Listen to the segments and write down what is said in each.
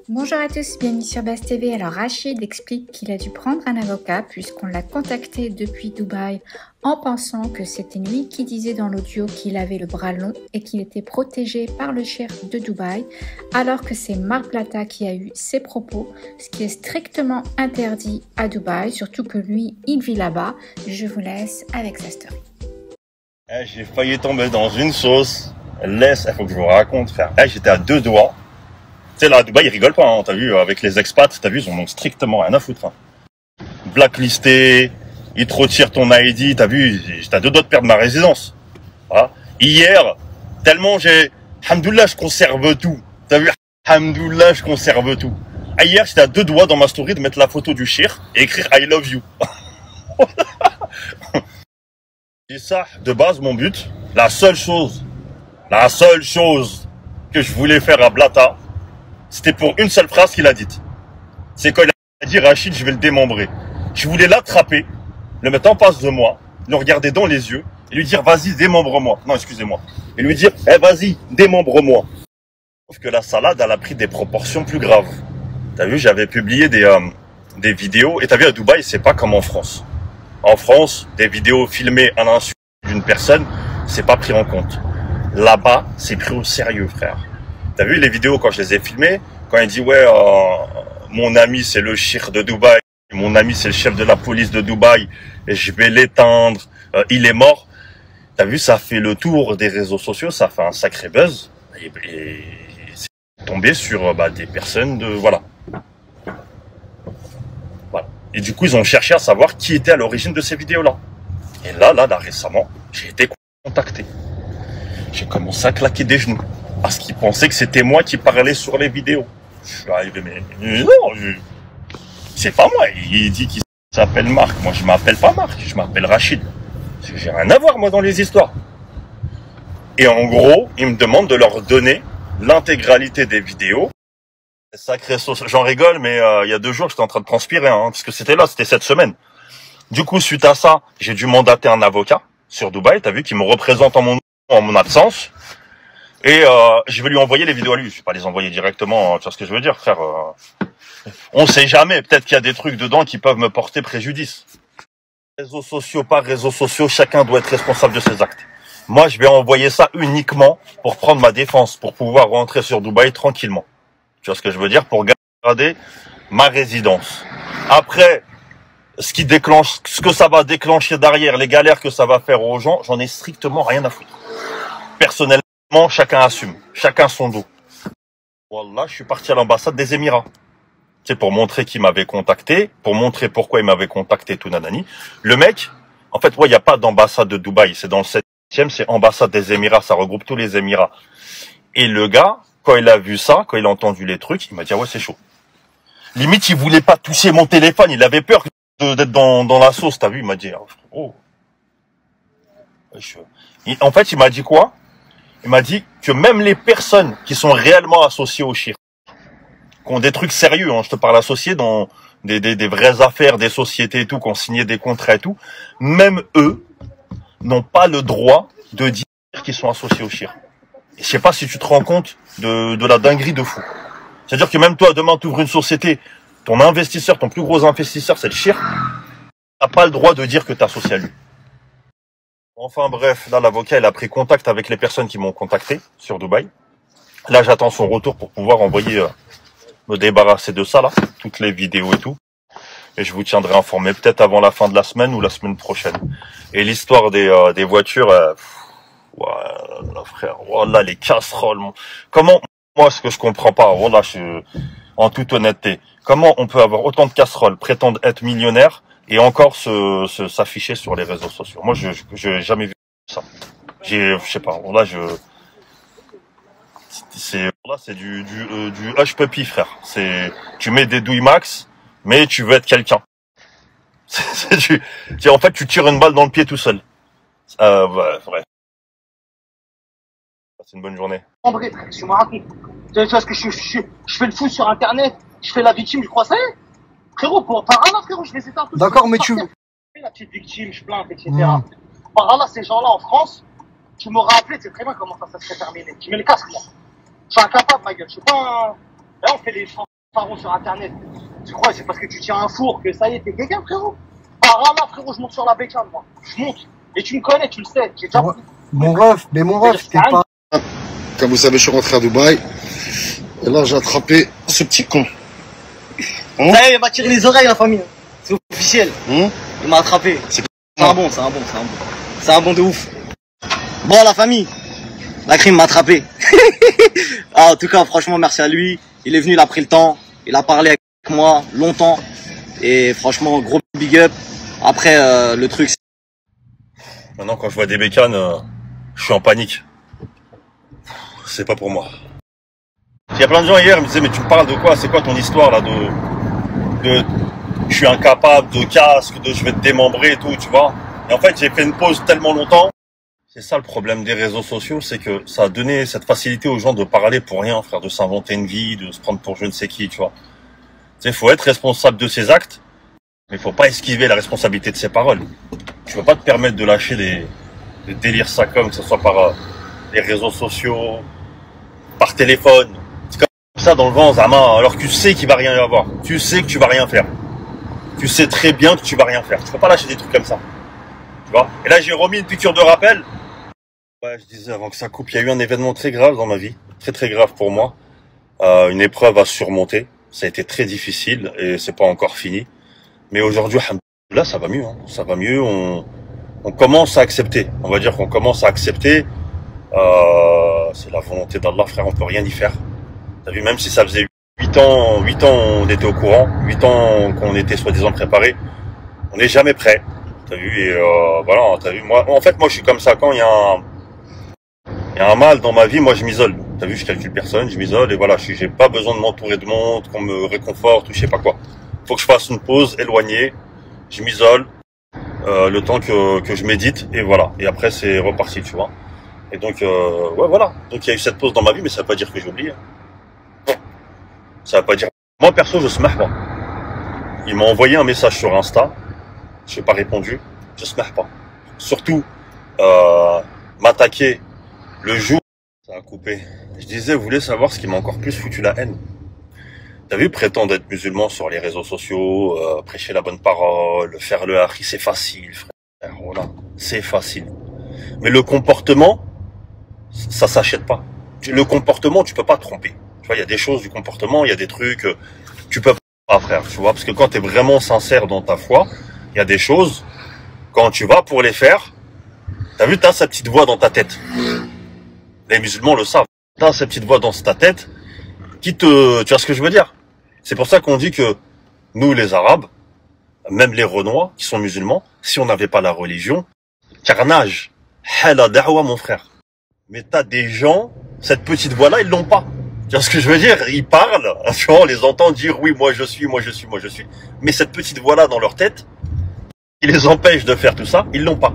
Bonjour à tous, bienvenue sur Buzz TV. Alors Rachid explique qu'il a dû prendre un avocat puisqu'on l'a contacté depuis Dubaï en pensant que c'était lui qui disait dans l'audio qu'il avait le bras long et qu'il était protégé par le shérif de Dubaï, alors que c'est Marc Blatta qui a eu ces propos, ce qui est strictement interdit à Dubaï, surtout que lui, il vit là-bas. Je vous laisse avec sa story. J'ai failli tomber dans une sauce. Laisse, il faut que je vous raconte, frère. J'étais à deux doigts. Tu sais, là, à Dubaï, ils rigolent pas, hein, t'as vu, avec les expats, t'as vu, ils en ont strictement rien à foutre. Hein. Blacklisté, ils te retirent ton ID, t'as vu, j'étais à deux doigts de perdre ma résidence. Voilà. Hier, tellement Hamdoullah, je conserve tout. T'as vu, Hamdoullah, je conserve tout. Hier, j'étais à deux doigts dans ma story de mettre la photo du shir et écrire I love you. C'est ça, de base, mon but, la seule chose que je voulais faire à Blatta, c'était pour une seule phrase qu'il a dite. C'est quand il a dit Rachid, je vais le démembrer. Je voulais l'attraper, le mettre en face de moi, le regarder dans les yeux et lui dire vas-y, démembre-moi. Non, excusez-moi. Et lui dire vas-y, démembre-moi. Sauf que la salade, elle a pris des proportions plus graves. T'as vu, j'avais publié des vidéos et t'as vu, à Dubaï, c'est pas comme en France. En France, des vidéos filmées à l'insu d'une personne, c'est pas pris en compte. Là-bas, c'est pris au sérieux, frère. T'as vu les vidéos quand je les ai filmées, quand il dit ouais, mon ami c'est le shir de Dubaï, mon ami c'est le chef de la police de Dubaï, et je vais l'éteindre, il est mort. T'as vu, ça fait le tour des réseaux sociaux, ça fait un sacré buzz, et c'est tombé sur des personnes de voilà. Et du coup, ils ont cherché à savoir qui était à l'origine de ces vidéos-là. Et là, récemment, j'ai été contacté. J'ai commencé à claquer des genoux. Parce qu'ils pensaient que c'était moi qui parlais sur les vidéos. Je suis arrivé, mais non, c'est pas moi. Il dit qu'il s'appelle Marc. Moi, je m'appelle pas Marc, je m'appelle Rachid. J'ai rien à voir, moi, dans les histoires. Et en gros, ils me demandent de leur donner l'intégralité des vidéos. Sacré sauce. J'en rigole, mais il y a 2 jours, j'étais en train de transpirer, hein, parce que c'était cette semaine. Du coup, suite à ça, j'ai dû mandater un avocat sur Dubaï, t'as vu, qui me représente en mon absence. Et je vais lui envoyer les vidéos à lui. Je vais pas les envoyer directement, tu vois ce que je veux dire, frère. On sait jamais, peut-être qu'il y a des trucs dedans qui peuvent me porter préjudice. Réseaux sociaux, pas réseaux sociaux, chacun doit être responsable de ses actes. Moi, je vais envoyer ça uniquement pour prendre ma défense, pour pouvoir rentrer sur Dubaï tranquillement. Tu vois ce que je veux dire, pour garder ma résidence. Après, ce que ça va déclencher derrière, les galères que ça va faire aux gens, j'en ai strictement rien à foutre. Personnellement, chacun assume, chacun son dos. Voilà, je suis parti à l'ambassade des Émirats. C'est pour montrer qui m'avait contacté, pour montrer pourquoi il m'avait contacté, tout nanani. Le mec, en fait, il n'y a pas d'ambassade de Dubaï, c'est dans le 7e, c'est ambassade des Émirats, ça regroupe tous les Émirats. Et le gars, quand il a vu ça, quand il a entendu les trucs, il m'a dit ah ouais, c'est chaud. Limite, il voulait pas toucher mon téléphone, il avait peur d'être dans la sauce, t'as vu, il m'a dit oh. En fait, il m'a dit quoi? Il m'a dit que même les personnes qui sont réellement associées au shir, qui ont des trucs sérieux, hein, je te parle associés dans des vraies affaires, des sociétés et tout, qui ont signé des contrats et tout, même eux n'ont pas le droit de dire qu'ils sont associés au shir. Et je sais pas si tu te rends compte de la dinguerie de fou. C'est-à-dire que même toi, demain, tu ouvres une société, ton investisseur, ton plus gros investisseur, c'est le shir, t'as pas le droit de dire que t'es associé à lui. Enfin bref, là l'avocat il a pris contact avec les personnes qui m'ont contacté sur Dubaï. Là j'attends son retour pour pouvoir envoyer me débarrasser de ça là, toutes les vidéos et tout. Et je vous tiendrai informé peut-être avant la fin de la semaine ou la semaine prochaine. Et l'histoire des voitures, voilà frère, voilà les casseroles. Comment, moi ce que je comprends pas, voilà, en toute honnêteté, comment on peut avoir autant de casseroles, prétendre être millionnaire et encore s'afficher sur les réseaux sociaux. Moi, je jamais vu ça. Je sais pas. Là, c'est du hush puppy, frère. Tu mets des douilles max, mais tu veux être quelqu'un. En fait, tu tires une balle dans le pied tout seul. Ouais. C'est une bonne journée. En vrai, frère, tu me racontes. Tu vois ce que je fais le fou sur Internet, je fais la victime, je crois ça y est. Frérot, par Allah, frérot, je les éteins tous. D'accord, mais tu... La petite victime, je plainte, etc. Par Allah, ces gens-là en France, tu m'aurais appelé, tu sais très bien comment ça serait terminé. Tu mets le casque, moi. Je suis incapable, ma gueule. Je suis pas Là, on fait les fanfarons sur Internet. Tu crois, c'est parce que tu tiens un four que ça y est, t'es quelqu'un, frérot? Par là, frérot, je monte sur la bécane, moi. Je monte. Et tu me connais, tu le sais. J'ai déjà... Mon ref, t'es pas... Comme vous savez, je suis rentré à Dubaï. Et là, j'ai attrapé ce petit con. Ça y est, il m'a tiré les oreilles, la famille. C'est officiel. Il m'a attrapé. C'est un bon. C'est un bon de ouf. Bon, la famille. La crime m'a attrapé. Ah, en tout cas, franchement, merci à lui. Il est venu, il a pris le temps. Il a parlé avec moi longtemps. Et franchement, gros big up. Après, le truc, c'est... Maintenant, quand je vois des bécanes, je suis en panique. C'est pas pour moi. Il y a plein de gens hier, ils me disaient, mais tu me parles de quoi? C'est quoi ton histoire là de je suis incapable, de casque, de je vais te démembrer et tout, tu vois? Et en fait, j'ai fait une pause tellement longtemps. C'est ça le problème des réseaux sociaux, c'est que ça a donné cette facilité aux gens de parler pour rien, frère, de s'inventer une vie, de se prendre pour je ne sais qui, tu vois. Tu sais, faut être responsable de ses actes, mais faut pas esquiver la responsabilité de ses paroles. Tu peux pas te permettre de lâcher des délires ça comme, que ce soit par les réseaux sociaux, par téléphone. C'est comme ça dans le vent, Zama, alors que tu sais qu'il va rien y avoir. Tu sais que tu vas rien faire. Tu sais très bien que tu vas rien faire. Tu peux pas lâcher des trucs comme ça. Tu vois? Et là, j'ai remis une piqûre de rappel. Ouais, je disais avant que ça coupe, il y a eu un événement très grave dans ma vie. Très très grave pour moi. Une épreuve à surmonter. Ça a été très difficile et c'est pas encore fini. Mais aujourd'hui, là, ça va mieux. Hein. Ça va mieux. On commence à accepter. On va dire qu'on commence à accepter. C'est la volonté d'Allah, frère. On peut rien y faire. T'as vu, même si ça faisait 8 ans on était au courant, 8 ans qu'on était soi-disant préparé, on n'est jamais prêt. T'as vu, et voilà, t'as vu, moi, en fait, moi, je suis comme ça, quand il y a un mal dans ma vie, moi, je m'isole. T'as vu, je calcule personne, je m'isole, et voilà, j'ai pas besoin de m'entourer de monde, qu'on me réconforte, ou je sais pas quoi. Faut que je fasse une pause, éloignée, je m'isole, le temps que je médite, et voilà. Et après, c'est reparti, tu vois. Et donc, ouais, voilà. Donc, il y a eu cette pause dans ma vie, mais ça veut pas dire que j'ai oublié. Ça veut pas dire... Moi, perso, je se marre pas. Il m'a envoyé un message sur Insta. Je n'ai pas répondu. Je se marre pas. Surtout, m'attaquer le jour... Ça a coupé. Je disais, vous voulez savoir ce qui m'a encore plus foutu la haine? T'as vu, prétendre être musulman sur les réseaux sociaux, prêcher la bonne parole, faire le hari, c'est facile, frère. Voilà. C'est facile. Mais le comportement, ça s'achète pas. Le comportement, tu peux pas te tromper. Tu vois, il y a des choses du comportement, il y a des trucs, tu peux pas, frère, tu vois, parce que quand tu es vraiment sincère dans ta foi, il y a des choses, quand tu vas pour les faire, t'as vu, t'as cette petite voix dans ta tête. Les musulmans le savent. T'as cette petite voix dans ta tête qui tu vois ce que je veux dire? C'est pour ça qu'on dit que nous, les Arabes, même les Renois, qui sont musulmans, si on n'avait pas la religion, carnage, hala da'wa, mon frère. Mais t'as des gens, cette petite voix-là, ils l'ont pas. Tu vois ce que je veux dire? Ils parlent, tu vois, on les entend dire oui, moi je suis. Mais cette petite voix-là dans leur tête, qui les empêche de faire tout ça, ils l'ont pas.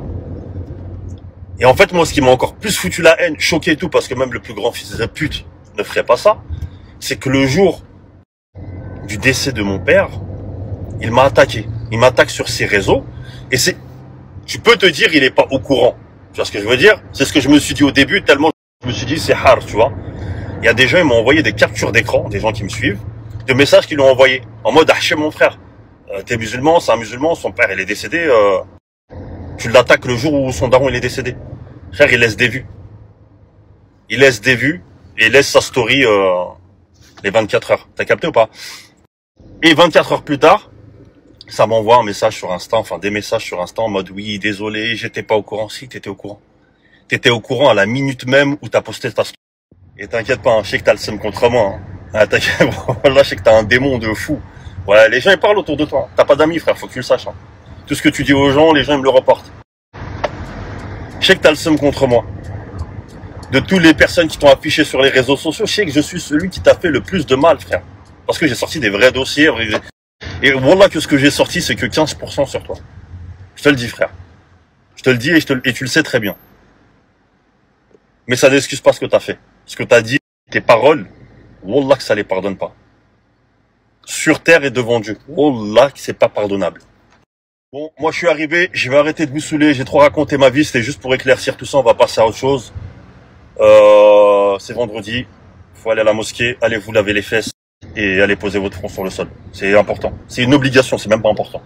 Et en fait, moi, ce qui m'a encore plus foutu la haine, choqué et tout, parce que même le plus grand fils de pute ne ferait pas ça, c'est que le jour du décès de mon père, il m'a attaqué. Il m'attaque sur ses réseaux, et tu peux te dire, il est pas au courant. Tu vois ce que je veux dire? C'est ce que je me suis dit au début, tellement je me suis dit, c'est hard, tu vois. Il y a des gens, ils m'ont envoyé des captures d'écran, des gens qui me suivent, de messages qu'ils l'ont envoyé, en mode, ah, chez mon frère, t'es musulman, c'est un musulman, son père, il est décédé, tu l'attaques le jour où son daron, il est décédé. Frère, il laisse des vues. Il laisse des vues, et il laisse sa story, les 24 heures. T'as capté ou pas? Et 24 heures plus tard, ça m'envoie un message sur Insta, enfin, des messages sur Insta, en mode, oui, désolé, j'étais pas au courant. Si, t'étais au courant. T'étais au courant à la minute même où t'as posté ta story. Et t'inquiète pas, hein, je sais que t'as le seum contre moi. Hein. Ah, t'inquiète, là, je sais que t'as un démon de fou. Ouais, les gens, ils parlent autour de toi. T'as pas d'amis, frère, faut que tu le saches. Hein. Tout ce que tu dis aux gens, les gens, ils me le reportent. Je sais que t'as le seum contre moi. De toutes les personnes qui t'ont affiché sur les réseaux sociaux, je sais que je suis celui qui t'a fait le plus de mal, frère. Parce que j'ai sorti des vrais dossiers. Et voilà que ce que j'ai sorti, c'est que 15% sur toi. Je te le dis, frère. Je te le dis et tu le sais très bien. Mais ça n'excuse pas ce que t'as fait. Ce que t'as dit, tes paroles, wallah que ça les pardonne pas. Sur terre et devant Dieu. Wallah que c'est pas pardonnable. Bon, moi je suis arrivé, je vais arrêter de vous saouler, j'ai trop raconté ma vie, c'était juste pour éclaircir tout ça, on va passer à autre chose. C'est vendredi, faut aller à la mosquée, allez vous laver les fesses. et allez poser votre front sur le sol. C'est important. C'est une obligation, c'est même pas important.